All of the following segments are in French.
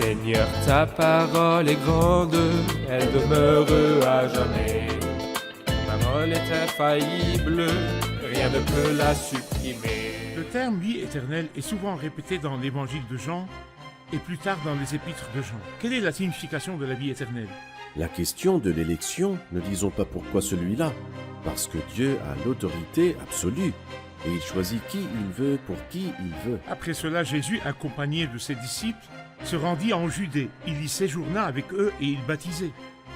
Seigneur, ta parole est grande, elle demeure à jamais. Ta parole est infaillible, rien ne peut la supprimer. Le terme vie éternelle est souvent répété dans l'évangile de Jean et plus tard dans les épîtres de Jean. Quelle est la signification de la vie éternelle? La question de l'élection, ne disons pas pourquoi celui-là, parce que Dieu a l'autorité absolue et il choisit qui il veut pour qui il veut. Après cela, Jésus, accompagné de ses disciples, se rendit en Judée. Il y séjourna avec eux et il baptisait.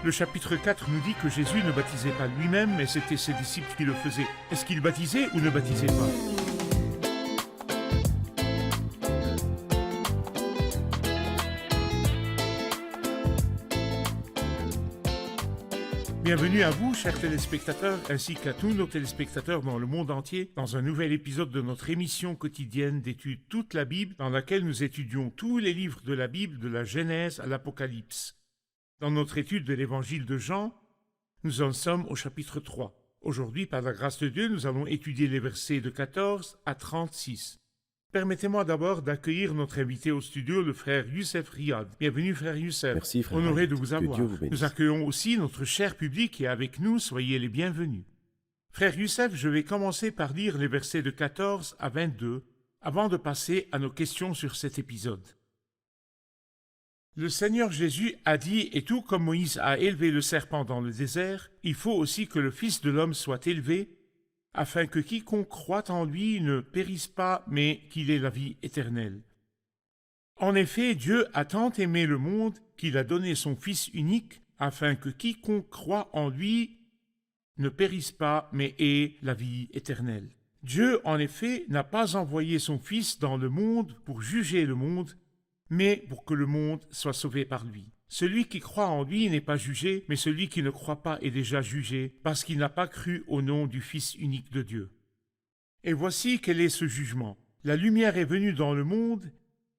Le chapitre 4 nous dit que Jésus ne baptisait pas lui-même, mais c'était ses disciples qui le faisaient. Est-ce qu'il baptisait ou ne baptisait pas? Bienvenue à vous, chers téléspectateurs, ainsi qu'à tous nos téléspectateurs dans le monde entier, dans un nouvel épisode de notre émission quotidienne d'études toute la Bible, dans laquelle nous étudions tous les livres de la Bible, de la Genèse à l'Apocalypse. Dans notre étude de l'évangile de Jean, nous en sommes au chapitre 3. Aujourd'hui, par la grâce de Dieu, nous allons étudier les versets de 14 à 36. Permettez-moi d'abord d'accueillir notre invité au studio, le frère Youssef Riyad. Bienvenue, frère Youssef. Merci, frère. Honoré de vous Que avoir. Dieu vous bénisse. Nous accueillons aussi notre cher public qui est avec nous. Soyez les bienvenus. Frère Youssef, je vais commencer par lire les versets de 14 à 22 avant de passer à nos questions sur cet épisode. Le Seigneur Jésus a dit, et tout comme Moïse a élevé le serpent dans le désert, il faut aussi que le Fils de l'homme soit élevé, afin que quiconque croit en lui ne périsse pas, mais qu'il ait la vie éternelle. En effet, Dieu a tant aimé le monde qu'il a donné son Fils unique, afin que quiconque croit en lui ne périsse pas, mais ait la vie éternelle. Dieu, en effet, n'a pas envoyé son Fils dans le monde pour juger le monde, mais pour que le monde soit sauvé par lui. Celui qui croit en lui n'est pas jugé, mais celui qui ne croit pas est déjà jugé, parce qu'il n'a pas cru au nom du Fils unique de Dieu. Et voici quel est ce jugement. La lumière est venue dans le monde,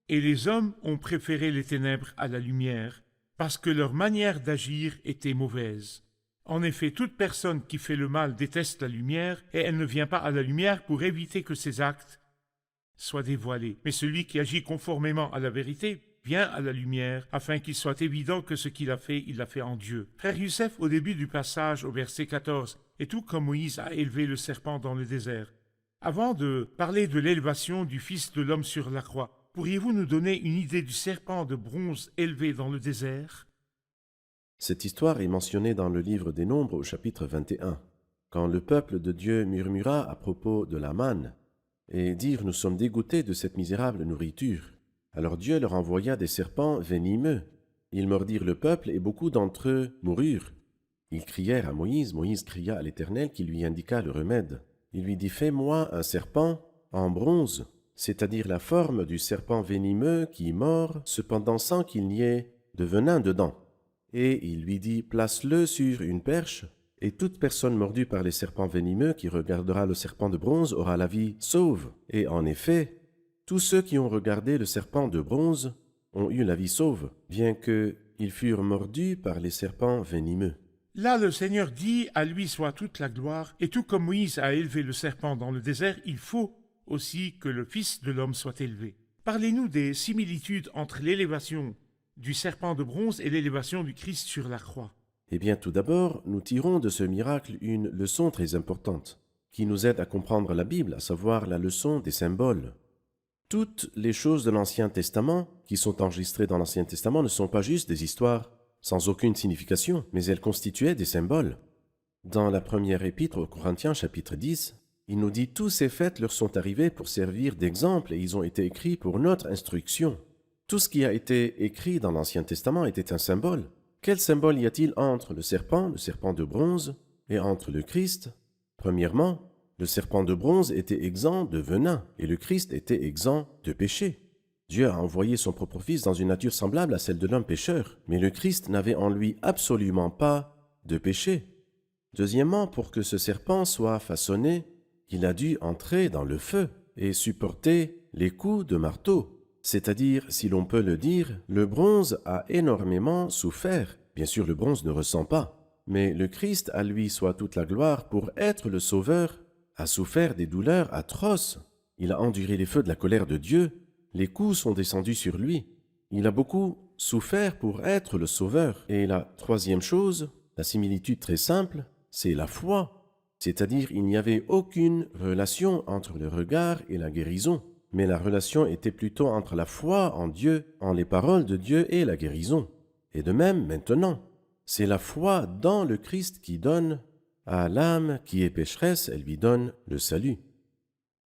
et les hommes ont préféré les ténèbres à la lumière, parce que leur manière d'agir était mauvaise. En effet, toute personne qui fait le mal déteste la lumière, et elle ne vient pas à la lumière pour éviter que ses actes soient dévoilés. Mais celui qui agit conformément à la vérité vient à la lumière, afin qu'il soit évident que ce qu'il a fait, il l'a fait en Dieu. Frère Youssef, au début du passage, au verset 14, « Et tout comme Moïse a élevé le serpent dans le désert », avant de parler de l'élévation du Fils de l'homme sur la croix, pourriez-vous nous donner une idée du serpent de bronze élevé dans le désert? Cette histoire est mentionnée dans le livre des Nombres au chapitre 21, quand le peuple de Dieu murmura à propos de la manne, et dirent « Nous sommes dégoûtés de cette misérable nourriture ». Alors Dieu leur envoya des serpents venimeux. Ils mordirent le peuple et beaucoup d'entre eux moururent. Ils crièrent à Moïse. Moïse cria à l'Éternel qui lui indiqua le remède. Il lui dit « Fais-moi un serpent en bronze, c'est-à-dire la forme du serpent venimeux qui mord, cependant sans qu'il n'y ait de venin dedans. » Et il lui dit « Place-le sur une perche, et toute personne mordue par les serpents venimeux qui regardera le serpent de bronze aura la vie sauve. » Et en effet, tous ceux qui ont regardé le serpent de bronze ont eu la vie sauve, bien qu'ils furent mordus par les serpents venimeux. Là, le Seigneur dit, à lui soit toute la gloire, et tout comme Moïse a élevé le serpent dans le désert, il faut aussi que le Fils de l'homme soit élevé. Parlez-nous des similitudes entre l'élévation du serpent de bronze et l'élévation du Christ sur la croix. Eh bien, tout d'abord, nous tirons de ce miracle une leçon très importante, qui nous aide à comprendre la Bible, à savoir la leçon des symboles. Toutes les choses de l'Ancien Testament, qui sont enregistrées dans l'Ancien Testament, ne sont pas juste des histoires sans aucune signification, mais elles constituaient des symboles. Dans la première épître aux Corinthiens, chapitre 10, il nous dit « Tous ces faits leur sont arrivés pour servir d'exemple et ils ont été écrits pour notre instruction. » Tout ce qui a été écrit dans l'Ancien Testament était un symbole. Quel symbole y a-t-il entre le serpent de bronze, et entre le Christ? Premièrement, le serpent de bronze était exempt de venin, et le Christ était exempt de péché. Dieu a envoyé son propre Fils dans une nature semblable à celle de l'homme pécheur, mais le Christ n'avait en lui absolument pas de péché. Deuxièmement, pour que ce serpent soit façonné, il a dû entrer dans le feu et supporter les coups de marteau. C'est-à-dire, si l'on peut le dire, le bronze a énormément souffert. Bien sûr, le bronze ne ressent pas, mais le Christ, à lui soit toute la gloire, pour être le Sauveur, a souffert des douleurs atroces. Il a enduré les feux de la colère de Dieu. Les coups sont descendus sur lui. Il a beaucoup souffert pour être le Sauveur. Et la troisième chose, la similitude très simple, c'est la foi. C'est-à-dire, il n'y avait aucune relation entre le regard et la guérison, mais la relation était plutôt entre la foi en Dieu, en les paroles de Dieu et la guérison. Et de même, maintenant, c'est la foi dans le Christ qui donne à l'âme qui est pécheresse, elle lui donne le salut.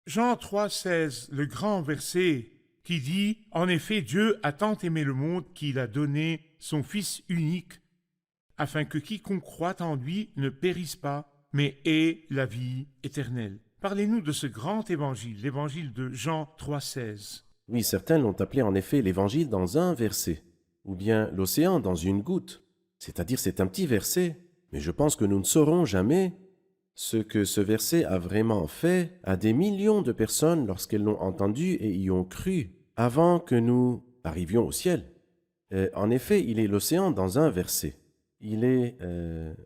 Jean 3,16, le grand verset qui dit « En effet, Dieu a tant aimé le monde qu'il a donné son Fils unique, afin que quiconque croit en lui ne périsse pas, mais ait la vie éternelle. » Parlez-nous de ce grand évangile, l'évangile de Jean 3,16. Oui, certains l'ont appelé en effet l'évangile dans un verset, ou bien l'océan dans une goutte. C'est-à-dire, c'est un petit verset, mais je pense que nous ne saurons jamais ce que ce verset a vraiment fait à des millions de personnes lorsqu'elles l'ont entendu et y ont cru, avant que nous arrivions au ciel. En effet, il est l'océan dans un verset. Il est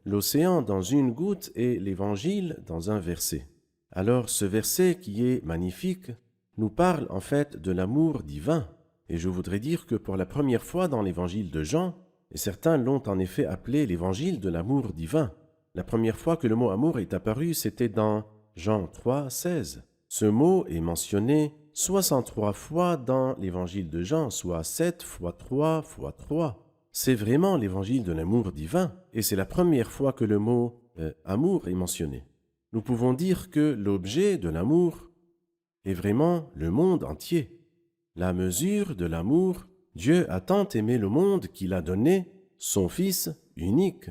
l'océan dans une goutte et l'évangile dans un verset. Alors, ce verset qui est magnifique nous parle en fait de l'amour divin. Et je voudrais dire que pour la première fois dans l'évangile de Jean, et certains l'ont en effet appelé l'évangile de l'amour divin. La première fois que le mot amour est apparu, c'était dans Jean 3,16. Ce mot est mentionné 63 fois dans l'évangile de Jean, soit 7 fois 3 fois 3. C'est vraiment l'évangile de l'amour divin, et c'est la première fois que le mot amour est mentionné. Nous pouvons dire que l'objet de l'amour est vraiment le monde entier. La mesure de l'amour, Dieu a tant aimé le monde qu'il a donné son Fils unique.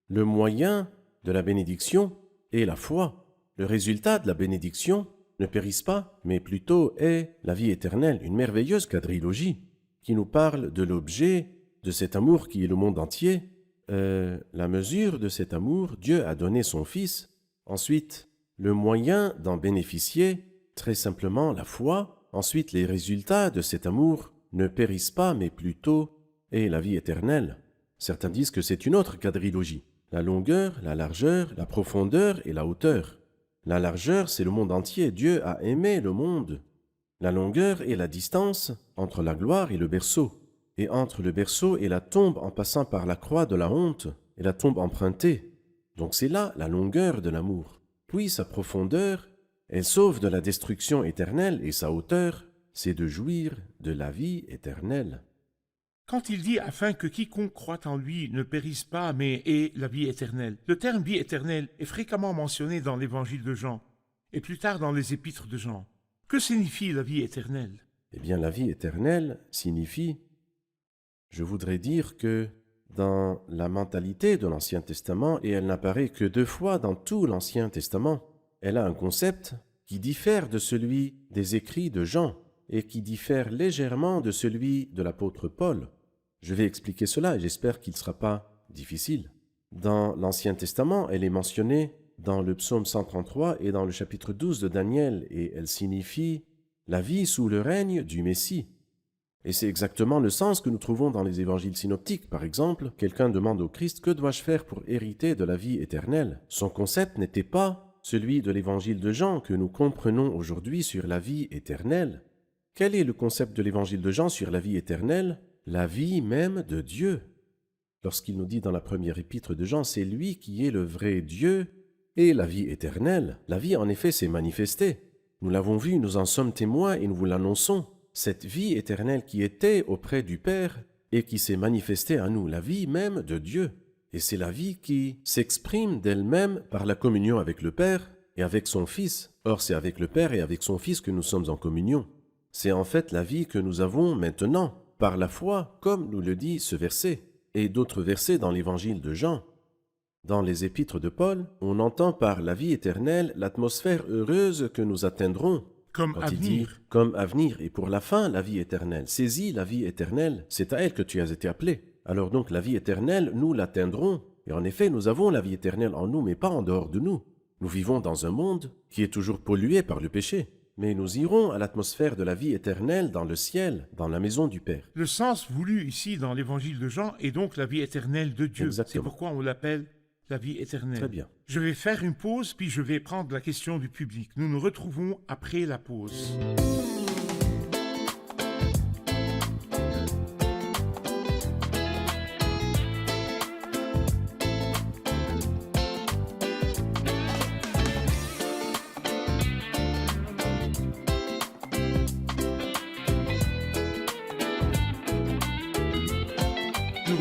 Le moyen de la bénédiction est la foi. Le résultat de la bénédiction ne périsse pas, mais plutôt est la vie éternelle, une merveilleuse quadrilogie qui nous parle de l'objet de cet amour qui est le monde entier. La mesure de cet amour, Dieu a donné son Fils. Ensuite, le moyen d'en bénéficier, très simplement la foi. Ensuite, les résultats de cet amour ne périssent pas, mais plutôt est la vie éternelle. Certains disent que c'est une autre quadrilogie. La longueur, la largeur, la profondeur et la hauteur. La largeur, c'est le monde entier. Dieu a aimé le monde. La longueur est la distance entre la gloire et le berceau. Et entre le berceau et la tombe en passant par la croix de la honte et la tombe empruntée. Donc c'est là la longueur de l'amour. Puis sa profondeur, elle sauve de la destruction éternelle et sa hauteur, c'est de jouir de la vie éternelle. Quand il dit « afin que quiconque croit en lui ne périsse pas, mais ait la vie éternelle », le terme « vie éternelle » est fréquemment mentionné dans l'évangile de Jean, et plus tard dans les épîtres de Jean. Que signifie la vie éternelle? Eh bien, la vie éternelle signifie, je voudrais dire que dans la mentalité de l'Ancien Testament, et elle n'apparaît que 2 fois dans tout l'Ancien Testament, elle a un concept qui diffère de celui des écrits de Jean et qui diffère légèrement de celui de l'apôtre Paul. Je vais expliquer cela et j'espère qu'il ne sera pas difficile. Dans l'Ancien Testament, elle est mentionnée dans le psaume 133 et dans le chapitre 12 de Daniel, et elle signifie la vie sous le règne du Messie. Et c'est exactement le sens que nous trouvons dans les évangiles synoptiques. Par exemple, quelqu'un demande au Christ « Que dois-je faire pour hériter de la vie éternelle ?» Son concept n'était pas celui de l'évangile de Jean que nous comprenons aujourd'hui sur la vie éternelle. Quel est le concept de l'évangile de Jean sur la vie éternelle? La vie même de Dieu. Lorsqu'il nous dit dans la première épître de Jean « C'est lui qui est le vrai Dieu et la vie éternelle ». La vie en effet s'est manifestée. Nous l'avons vu, nous en sommes témoins et nous vous l'annonçons. Cette vie éternelle qui était auprès du Père et qui s'est manifestée à nous, la vie même de Dieu. Et c'est la vie qui s'exprime d'elle-même par la communion avec le Père et avec son Fils. Or, c'est avec le Père et avec son Fils que nous sommes en communion. C'est en fait la vie que nous avons maintenant, par la foi, comme nous le dit ce verset, et d'autres versets dans l'évangile de Jean. Dans les épîtres de Paul, on entend par la vie éternelle l'atmosphère heureuse que nous atteindrons. Comme Quand avenir. il dit « comme avenir » et pour la fin, la vie éternelle. Saisis la vie éternelle, c'est à elle que tu as été appelé. Alors donc la vie éternelle, nous l'atteindrons. Et en effet, nous avons la vie éternelle en nous, mais pas en dehors de nous. Nous vivons dans un monde qui est toujours pollué par le péché. Mais nous irons à l'atmosphère de la vie éternelle dans le ciel, dans la maison du Père. Le sens voulu ici dans l'évangile de Jean est donc la vie éternelle de Dieu. Exactement. C'est pourquoi on l'appelle la vie éternelle. Très bien. Je vais faire une pause, puis je vais prendre la question du public. Nous nous retrouvons après la pause.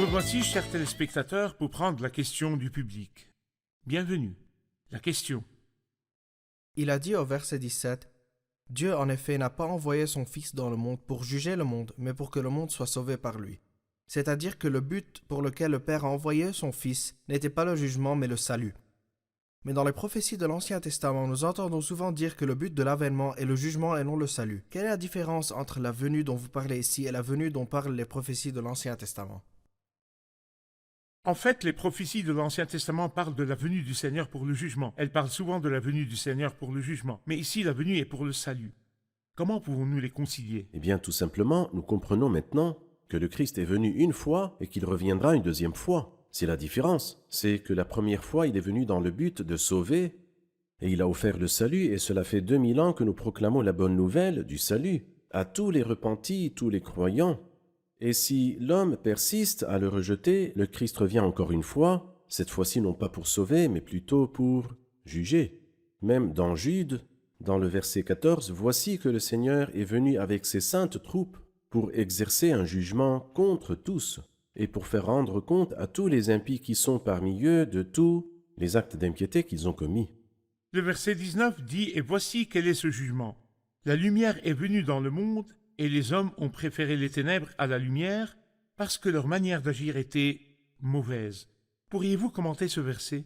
revoici, chers téléspectateurs, pour prendre la question du public. Bienvenue. La question. Il a dit au verset 17, « Dieu en effet n'a pas envoyé son Fils dans le monde pour juger le monde, mais pour que le monde soit sauvé par lui. » C'est-à-dire que le but pour lequel le Père a envoyé son Fils n'était pas le jugement, mais le salut. Mais dans les prophéties de l'Ancien Testament, nous entendons souvent dire que le but de l'avènement est le jugement et non le salut. Quelle est la différence entre la venue dont vous parlez ici et la venue dont parlent les prophéties de l'Ancien Testament? En fait, les prophéties de l'Ancien Testament parlent de la venue du Seigneur pour le jugement. Elles parlent souvent de la venue du Seigneur pour le jugement. Mais ici, la venue est pour le salut. Comment pouvons-nous les concilier? Eh bien, tout simplement, nous comprenons maintenant que le Christ est venu une fois et qu'il reviendra une deuxième fois. C'est la différence. C'est que la première fois, il est venu dans le but de sauver et il a offert le salut et cela fait 2000 ans que nous proclamons la bonne nouvelle du salut à tous les repentis, tous les croyants. Et si l'homme persiste à le rejeter, le Christ revient encore une fois, cette fois-ci non pas pour sauver, mais plutôt pour juger. Même dans Jude, dans le verset 14, « Voici que le Seigneur est venu avec ses saintes troupes pour exercer un jugement contre tous, et pour faire rendre compte à tous les impies qui sont parmi eux de tous les actes d'impiété qu'ils ont commis. » Le verset 19 dit « Et voici quel est ce jugement. La lumière est venue dans le monde, et les hommes ont préféré les ténèbres à la lumière, parce que leur manière d'agir était mauvaise. » Pourriez-vous commenter ce verset?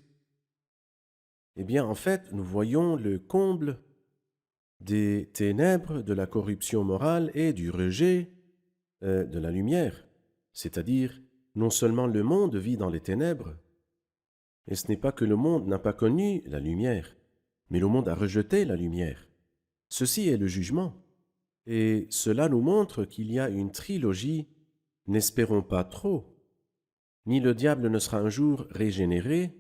Eh bien, en fait, nous voyons le comble des ténèbres, de la corruption morale et du rejet de la lumière. C'est-à-dire, non seulement le monde vit dans les ténèbres, et ce n'est pas que le monde n'a pas connu la lumière, mais le monde a rejeté la lumière. Ceci est le jugement. Et cela nous montre qu'il y a une trilogie, n'espérons pas trop. Ni le diable ne sera un jour régénéré,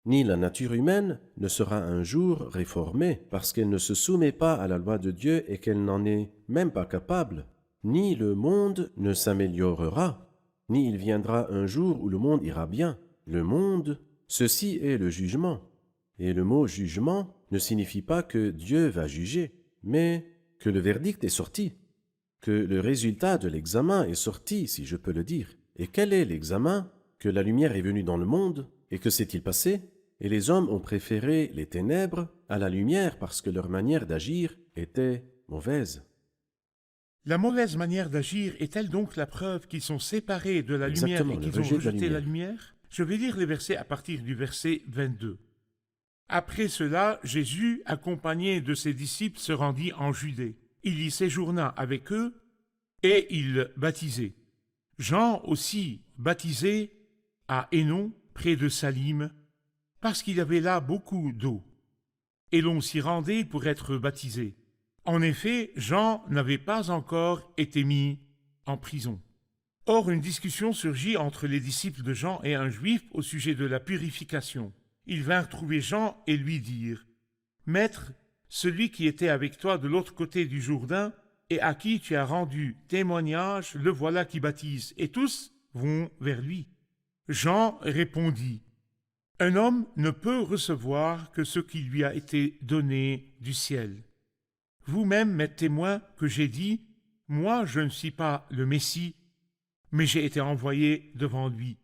ni la nature humaine ne sera un jour réformée, parce qu'elle ne se soumet pas à la loi de Dieu et qu'elle n'en est même pas capable. Ni le monde ne s'améliorera, ni il viendra un jour où le monde ira bien. Le monde, ceci est le jugement. Et le mot jugement ne signifie pas que Dieu va juger, mais que le verdict est sorti, que le résultat de l'examen est sorti, si je peux le dire. Et quel est l'examen? Que la lumière est venue dans le monde, et que s'est-il passé? Et les hommes ont préféré les ténèbres à la lumière parce que leur manière d'agir était mauvaise. La mauvaise manière d'agir est-elle donc la preuve qu'ils sont séparés de la lumière Exactement, et qu'ils le ont rejet de la rejeté la lumière. lumière? Je vais lire les versets à partir du verset 22. Après cela, Jésus, accompagné de ses disciples, se rendit en Judée. Il y séjourna avec eux et il baptisait. Jean aussi baptisait à Hénon, près de Salim, parce qu'il y avait là beaucoup d'eau. Et l'on s'y rendait pour être baptisé. En effet, Jean n'avait pas encore été mis en prison. Or, une discussion surgit entre les disciples de Jean et un juif au sujet de la purification. Ils vinrent trouver Jean et lui dirent « Maître, celui qui était avec toi de l'autre côté du Jourdain et à qui tu as rendu témoignage, le voilà qui baptise, et tous vont vers lui. » Jean répondit « Un homme ne peut recevoir que ce qui lui a été donné du ciel. Vous-même m'êtes témoin que j'ai dit, moi je ne suis pas le Messie, mais j'ai été envoyé devant lui.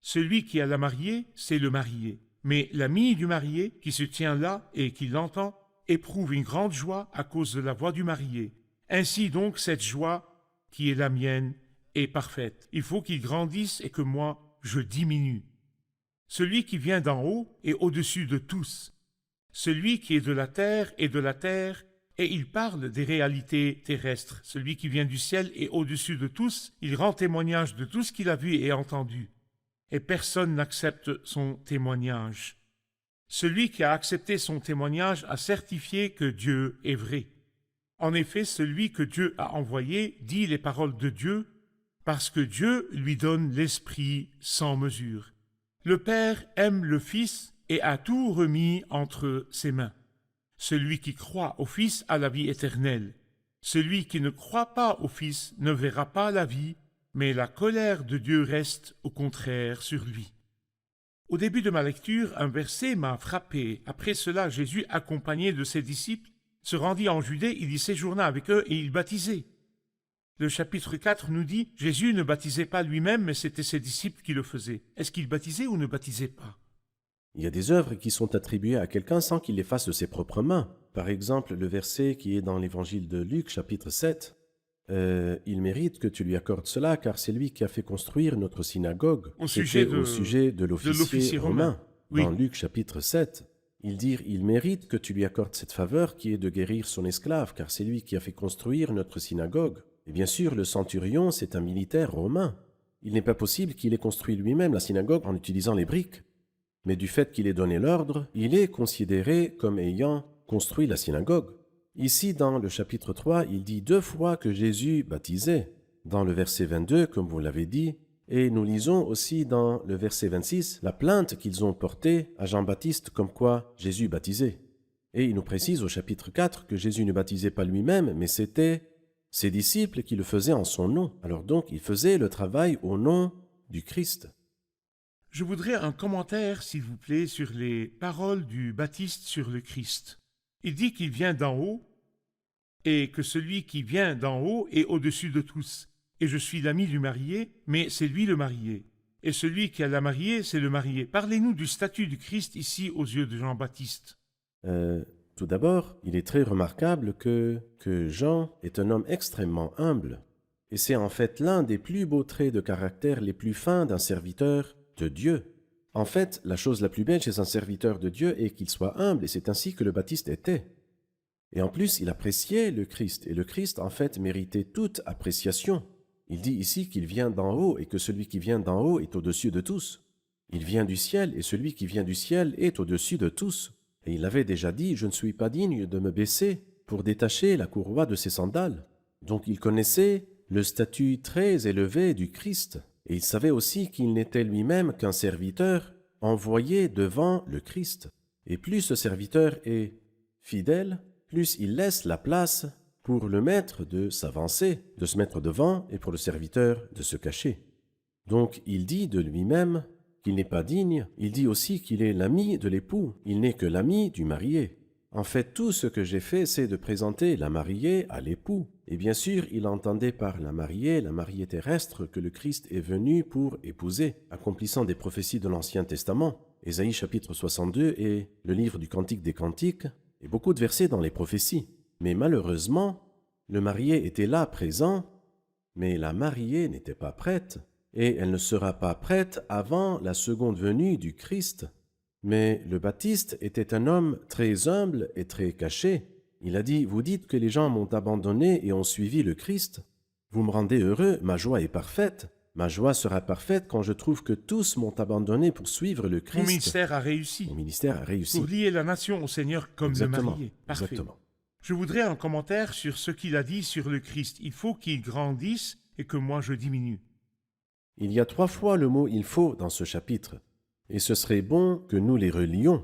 Celui qui a la mariée, c'est le marié. Mais l'ami du marié, qui se tient là et qui l'entend, éprouve une grande joie à cause de la voix du marié. Ainsi donc cette joie, qui est la mienne, est parfaite. Il faut qu'il grandisse et que moi, je diminue. Celui qui vient d'en haut est au-dessus de tous. Celui qui est de la terre est de la terre, et il parle des réalités terrestres. Celui qui vient du ciel est au-dessus de tous, il rend témoignage de tout ce qu'il a vu et entendu. Et personne n'accepte son témoignage. Celui qui a accepté son témoignage a certifié que Dieu est vrai. En effet, celui que Dieu a envoyé dit les paroles de Dieu, parce que Dieu lui donne l'Esprit sans mesure. Le Père aime le Fils et a tout remis entre ses mains. Celui qui croit au Fils a la vie éternelle. Celui qui ne croit pas au Fils ne verra pas la vie, mais la colère de Dieu reste au contraire sur lui. Au début de ma lecture, un verset m'a frappé. Après cela, Jésus, accompagné de ses disciples, se rendit en Judée, il y séjourna avec eux et il baptisait. Le chapitre 4 nous dit « Jésus ne baptisait pas lui-même, mais c'était ses disciples qui le faisaient. » Est-ce qu'il baptisait ou ne baptisait pas? Il y a des œuvres qui sont attribuées à quelqu'un sans qu'il les fasse de ses propres mains. Par exemple, le verset qui est dans l'évangile de Luc, chapitre 7. Il mérite que tu lui accordes cela, car c'est lui qui a fait construire notre synagogue. Au C'était sujet au sujet de l'officier romain. Oui. Dans Luc, chapitre 7, il dit « Il mérite que tu lui accordes cette faveur qui est de guérir son esclave, car c'est lui qui a fait construire notre synagogue. » Et bien sûr, le centurion, c'est un militaire romain. Il n'est pas possible qu'il ait construit lui-même la synagogue en utilisant les briques. Mais du fait qu'il ait donné l'ordre, il est considéré comme ayant construit la synagogue. Ici, dans le chapitre 3, il dit 2 fois que Jésus baptisait. Dans le verset 22, comme vous l'avez dit, et nous lisons aussi dans le verset 26 la plainte qu'ils ont portée à Jean-Baptiste comme quoi Jésus baptisait. Et il nous précise au chapitre 4 que Jésus ne baptisait pas lui-même, mais c'était ses disciples qui le faisaient en son nom. Alors donc, il faisait le travail au nom du Christ. Je voudrais un commentaire, s'il vous plaît, sur les paroles du Baptiste sur le Christ. Il dit qu'il vient d'en haut et que celui qui vient d'en haut est au-dessus de tous. Et je suis l'ami du marié, mais c'est lui le marié. Et celui qui a la mariée, c'est le marié. Parlez-nous du statut du Christ ici aux yeux de Jean-Baptiste. Tout d'abord, il est très remarquable que Jean est un homme extrêmement humble. Et c'est en fait l'un des plus beaux traits de caractère les plus fins d'un serviteur de Dieu. En fait, la chose la plus belle chez un serviteur de Dieu est qu'il soit humble, et c'est ainsi que le Baptiste était. Et en plus, il appréciait le Christ, et le Christ, en fait, méritait toute appréciation. Il dit ici qu'il vient d'en haut, et que celui qui vient d'en haut est au-dessus de tous. Il vient du ciel, et celui qui vient du ciel est au-dessus de tous. Et il avait déjà dit « Je ne suis pas digne de me baisser pour détacher la courroie de ses sandales ». Donc il connaissait le statut très élevé du Christ. Et il savait aussi qu'il n'était lui-même qu'un serviteur envoyé devant le Christ. Et plus ce serviteur est fidèle, plus il laisse la place pour le maître de s'avancer, de se mettre devant, et pour le serviteur de se cacher. Donc il dit de lui-même qu'il n'est pas digne, il dit aussi qu'il est l'ami de l'époux, il n'est que l'ami du marié. En fait, tout ce que j'ai fait, c'est de présenter la mariée à l'époux. Et bien sûr, il entendait par la mariée terrestre que le Christ est venu pour épouser, accomplissant des prophéties de l'Ancien Testament, Ésaïe chapitre 62 et le livre du Cantique des Cantiques, et beaucoup de versets dans les prophéties. Mais malheureusement, le marié était là présent, mais la mariée n'était pas prête, et elle ne sera pas prête avant la seconde venue du Christ. Mais le Baptiste était un homme très humble et très caché. Il a dit « Vous dites que les gens m'ont abandonné et ont suivi le Christ. Vous me rendez heureux, ma joie est parfaite. Ma joie sera parfaite quand je trouve que tous m'ont abandonné pour suivre le Christ. » Mon ministère a réussi. Mon ministère a réussi. Pour lier la nation au Seigneur comme le marié. Parfait. Exactement. Je voudrais un commentaire sur ce qu'il a dit sur le Christ. Il faut qu'il grandisse et que moi je diminue. Il y a 3 fois le mot « il faut » dans ce chapitre. Et ce serait bon que nous les relions.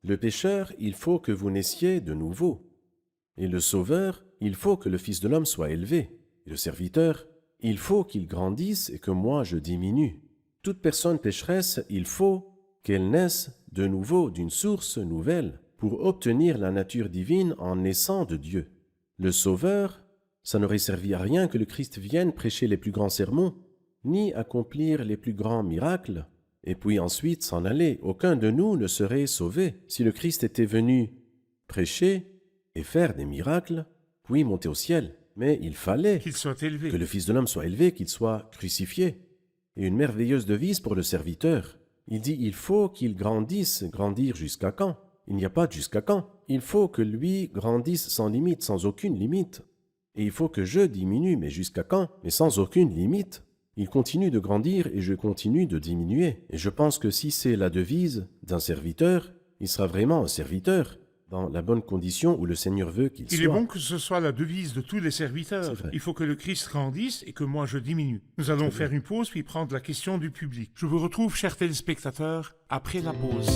Le pécheur, il faut que vous naissiez de nouveau. Et le sauveur, il faut que le Fils de l'homme soit élevé. Et le serviteur, il faut qu'il grandisse et que moi je diminue. Toute personne pécheresse, il faut qu'elle naisse de nouveau d'une source nouvelle pour obtenir la nature divine en naissant de Dieu. Le sauveur, ça n'aurait servi à rien que le Christ vienne prêcher les plus grands sermons, ni accomplir les plus grands miracles, et puis ensuite s'en aller. Aucun de nous ne serait sauvé. Si le Christ était venu prêcher et faire des miracles, puis monter au ciel, mais il fallait Qu'il soit élevé. que le Fils de l'homme soit élevé, qu'il soit crucifié. Et une merveilleuse devise pour le serviteur. Il dit, il faut qu'il grandisse. Grandir jusqu'à quand? Il n'y a pas de jusqu'à quand. Il faut que lui grandisse sans limite, sans aucune limite. Et il faut que je diminue, mais jusqu'à quand? Mais sans aucune limite. Il continue de grandir et je continue de diminuer. Et je pense que si c'est la devise d'un serviteur, il sera vraiment un serviteur, dans la bonne condition où le Seigneur veut qu'il soit. Il est bon que ce soit la devise de tous les serviteurs. C'est vrai. Il faut que le Christ grandisse et que moi je diminue. Nous allons faire une pause puis prendre la question du public. Je vous retrouve, chers téléspectateurs, après la pause.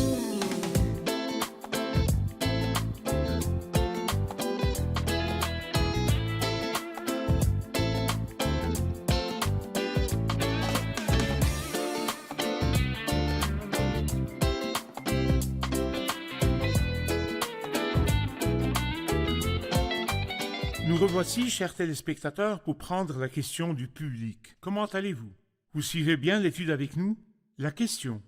Nous revoici, chers téléspectateurs, pour prendre la question du public. Comment allez-vous? Vous suivez bien l'étude avec nous? La question.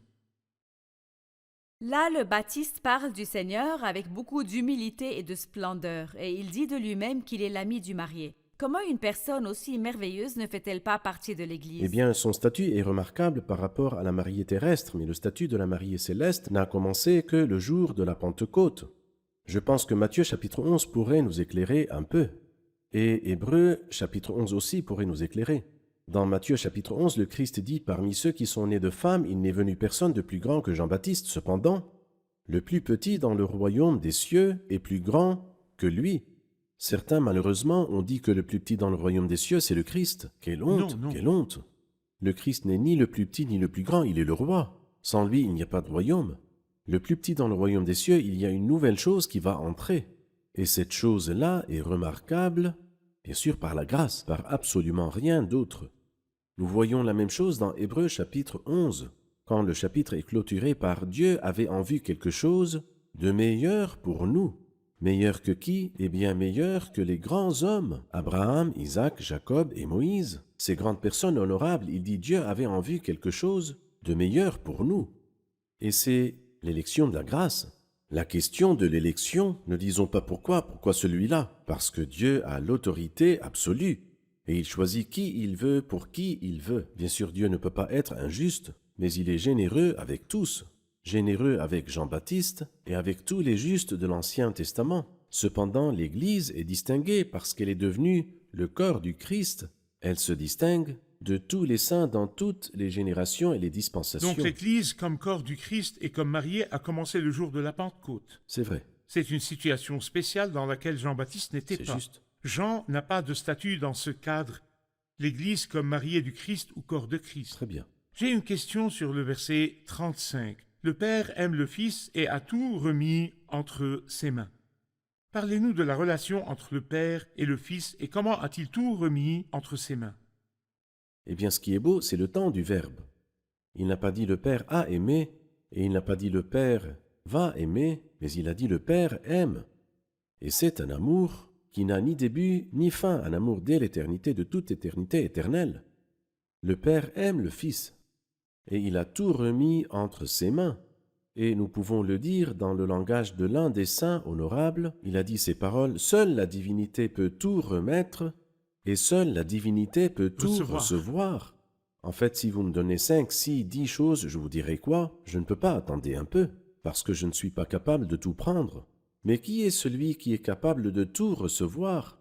Là, le Baptiste parle du Seigneur avec beaucoup d'humilité et de splendeur, et il dit de lui-même qu'il est l'ami du marié. Comment une personne aussi merveilleuse ne fait-elle pas partie de l'Église? Eh bien, son statut est remarquable par rapport à la mariée terrestre, mais le statut de la mariée céleste n'a commencé que le jour de la Pentecôte. Je pense que Matthieu chapitre 11 pourrait nous éclairer un peu, et Hébreux chapitre 11 aussi pourrait nous éclairer. Dans Matthieu chapitre 11, le Christ dit « Parmi ceux qui sont nés de femmes, il n'est venu personne de plus grand que Jean-Baptiste. Cependant, le plus petit dans le royaume des cieux est plus grand que lui. » Certains, malheureusement, ont dit que le plus petit dans le royaume des cieux, c'est le Christ. Quelle honte, Non. quelle honte! Le Christ n'est ni le plus petit ni le plus grand, il est le roi. Sans lui, il n'y a pas de royaume. Le plus petit dans le royaume des cieux, il y a une nouvelle chose qui va entrer. Et cette chose-là est remarquable, bien sûr, par la grâce, par absolument rien d'autre. Nous voyons la même chose dans Hébreux chapitre 11, quand le chapitre est clôturé par « Dieu avait en vue quelque chose de meilleur pour nous ». Meilleur que qui? Eh bien, meilleur que les grands hommes, Abraham, Isaac, Jacob et Moïse. Ces grandes personnes honorables, il dit Dieu avait en vue quelque chose de meilleur pour nous. Et c'est l'élection de la grâce. La question de l'élection, ne disons pas pourquoi celui-là? Parce que Dieu a l'autorité absolue et il choisit qui il veut pour qui il veut. Bien sûr, Dieu ne peut pas être injuste, mais il est généreux avec tous. Généreux avec Jean-Baptiste et avec tous les justes de l'Ancien Testament. Cependant, l'Église est distinguée parce qu'elle est devenue le corps du Christ. Elle se distingue de tous les saints dans toutes les générations et les dispensations. Donc l'Église, comme corps du Christ et comme mariée, a commencé le jour de la Pentecôte. C'est vrai, C'est une situation spéciale dans laquelle Jean-Baptiste n'était c'est pas. juste. Jean n'a pas de statut dans ce cadre. L'Église comme mariée du Christ ou corps de Christ. Très bien. J'ai une question sur le verset 35. Le Père aime le Fils et a tout remis entre ses mains. Parlez-nous de la relation entre le Père et le Fils et comment a-t-il tout remis entre ses mains? Eh bien, ce qui est beau, c'est le temps du verbe. Il n'a pas dit le Père a aimé, et il n'a pas dit le Père va aimer, mais il a dit le Père aime. Et c'est un amour qui n'a ni début ni fin, un amour dès l'éternité, de toute éternité éternelle. Le Père aime le Fils, et il a tout remis entre ses mains. Et nous pouvons le dire dans le langage de l'un des saints honorables, il a dit ces paroles, « Seule la divinité peut tout remettre, et seule la divinité peut tout recevoir. » En fait, si vous me donnez 5, 6, 10 choses, je vous dirai quoi? Je ne peux pas, attendez un peu, parce que je ne suis pas capable de tout prendre. Mais qui est celui qui est capable de tout recevoir?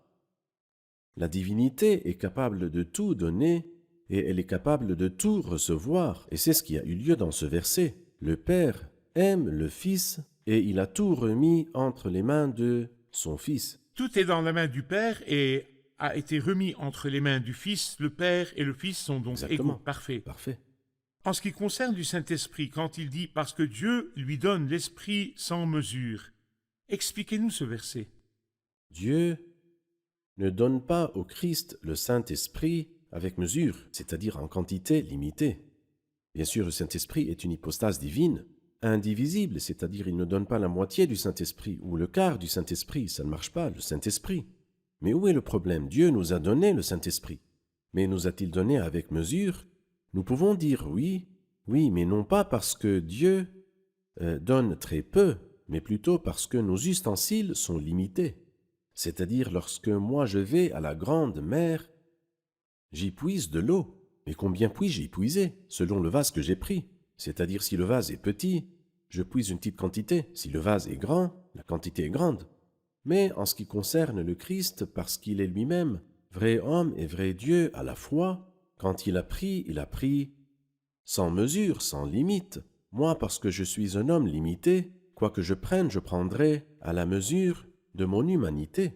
La divinité est capable de tout donner, et elle est capable de tout recevoir. Et c'est ce qui a eu lieu dans ce verset. Le Père aime le Fils, et il a tout remis entre les mains de son Fils. Tout est dans la main du Père et a été remis entre les mains du Fils. Le Père et le Fils sont donc Exactement. égaux. Parfait. Parfait. En ce qui concerne du Saint-Esprit, quand il dit « parce que Dieu lui donne l'Esprit sans mesure », expliquez-nous ce verset. Dieu ne donne pas au Christ le Saint-Esprit avec mesure, c'est-à-dire en quantité limitée. Bien sûr, le Saint-Esprit est une hypostase divine, indivisible, c'est-à-dire il ne donne pas la moitié du Saint-Esprit ou le quart du Saint-Esprit, ça ne marche pas, le Saint-Esprit. Mais où est le problème? Dieu nous a donné le Saint-Esprit, mais nous a-t-il donné avec mesure? Nous pouvons dire oui, mais non pas parce que Dieu donne très peu, mais plutôt parce que nos ustensiles sont limités. C'est-à-dire lorsque moi je vais à la grande mer, j'y puise de l'eau. Mais combien puis-je y puiser, selon le vase que j'ai pris? C'est-à-dire si le vase est petit, je puise une petite quantité. Si le vase est grand, la quantité est grande. Mais en ce qui concerne le Christ, parce qu'il est lui-même vrai homme et vrai Dieu à la fois, quand il a pris sans mesure, sans limite. Moi, parce que je suis un homme limité, quoi que je prenne, je prendrai à la mesure de mon humanité.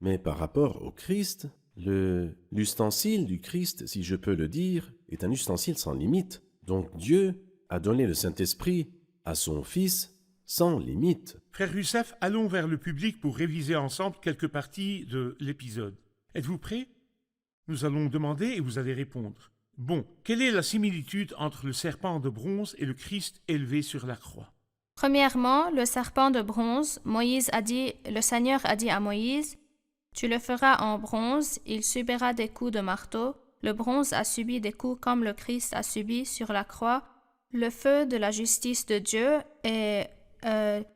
Mais par rapport au Christ, l'ustensile du Christ, si je peux le dire, est un ustensile sans limite. Donc Dieu a donné le Saint-Esprit à son Fils sans limite. Frère Youssef, allons vers le public pour réviser ensemble quelques parties de l'épisode. Êtes-vous prêts? Nous allons demander et vous allez répondre. Bon, quelle est la similitude entre le serpent de bronze et le Christ élevé sur la croix? Premièrement, le serpent de bronze, le Seigneur a dit à Moïse, Tu le feras en bronze, il subira des coups de marteau, le bronze a subi des coups comme le Christ a subi sur la croix, le feu de la justice de Dieu et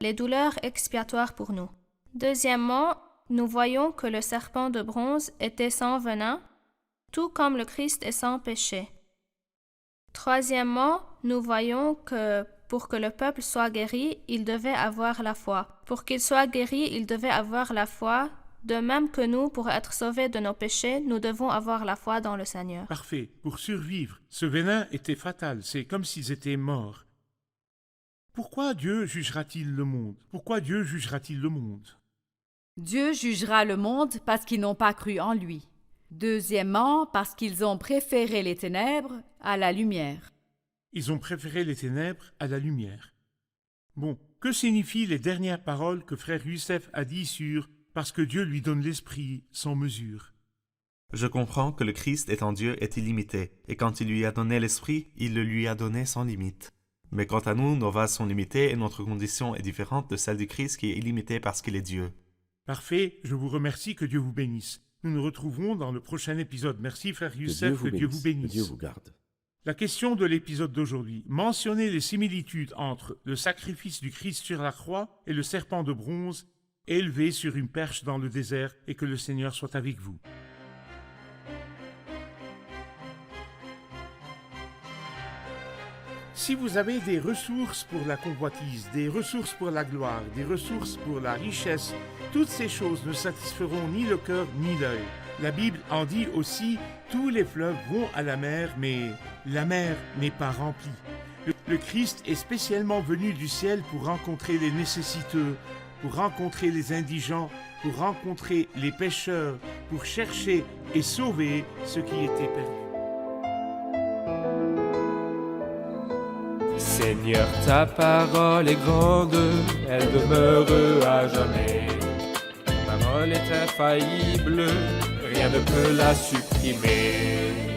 les douleurs expiatoires pour nous. Deuxièmement, nous voyons que le serpent de bronze était sans venin, tout comme le Christ est sans péché. Troisièmement, nous voyons que pour que le peuple soit guéri, il devait avoir la foi. Pour qu'il soit guéri, il devait avoir la foi. De même que nous, pour être sauvés de nos péchés, nous devons avoir la foi dans le Seigneur. Parfait. Pour survivre, ce venin était fatal. C'est comme s'ils étaient morts. Pourquoi Dieu jugera-t-il le monde? Pourquoi Dieu jugera-t-il le monde? Dieu jugera le monde parce qu'ils n'ont pas cru en lui. Deuxièmement, parce qu'ils ont préféré les ténèbres à la lumière. Ils ont préféré les ténèbres à la lumière. Bon, que signifient les dernières paroles que frère Youssef a dit sur « parce que Dieu lui donne l'esprit sans mesure ». Je comprends que le Christ étant Dieu est illimité, et quand il lui a donné l'esprit, il le lui a donné sans limite. Mais quant à nous, nos vases sont limités et notre condition est différente de celle du Christ qui est illimité parce qu'il est Dieu. Parfait, je vous remercie, que Dieu vous bénisse. Nous nous retrouverons dans le prochain épisode. Merci frère Youssef, que Dieu vous bénisse. Que Dieu vous garde. La question de l'épisode d'aujourd'hui. Mentionnez les similitudes entre le sacrifice du Christ sur la croix et le serpent de bronze élevé sur une perche dans le désert, et que le Seigneur soit avec vous. Si vous avez des ressources pour la convoitise, des ressources pour la gloire, des ressources pour la richesse, toutes ces choses ne satisferont ni le cœur ni l'œil. La Bible en dit aussi « Tous les fleuves vont à la mer, mais la mer n'est pas remplie ». Le Christ est spécialement venu du ciel pour rencontrer les nécessiteux, pour rencontrer les indigents, pour rencontrer les pécheurs, pour chercher et sauver ceux qui étaient perdus. Seigneur, ta parole est grande, elle demeure à jamais. Ta parole est infaillible, rien ne peut la supprimer.